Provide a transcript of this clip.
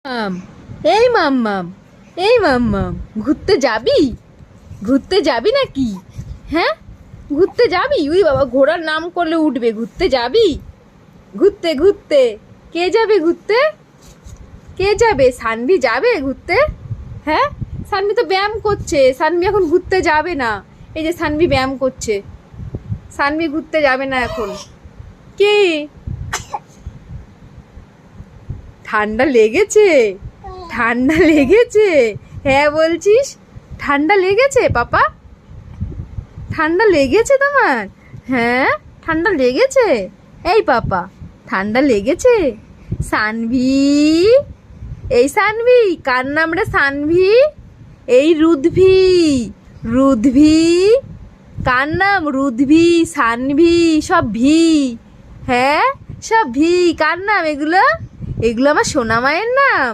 মাম, এই মাম্মাম, এই মাম্মাম, ঘুরতে যাবি? ঘুরতে যাবি নাকি? হ্যাঁ, ঘুরতে যাবি? উই বাবা, ঘোড়ার নাম করলে উঠবে। ঘুরতে যাবি? ঘুরতে ঘুরতে কে যাবে ঘুরতে? কে যাবে? সানভি যাবে ঘুরতে? হ্যাঁ, সানভি তো ব্যায়াম করছে। সানভি এখন ঘুরতে যাবে না। এই যে সানভি ব্যায়াম করছে। সানভি ঘুরতে যাবে না এখন। কি? ঠান্ডা লেগেছে? ঠান্ডা লেগেছে? হ্যাঁ বলছিস? ঠান্ডা লেগেছে পাপা? ঠান্ডা লেগেছে তোমার? হ্যাঁ, ঠান্ডা লেগেছে। এই পাপা, ঠান্ডা লেগেছে? সানভি, এই সানভি, কার নাম রে সানভি? এই রুদ্ভি, রুদ্ভি, কার নাম? রুদ্ভি, সানভি, সব ভি। হ্যাঁ, সব ভি। কার নাম এগুলো? এগুলো আমার সোনা মায়ের নাম।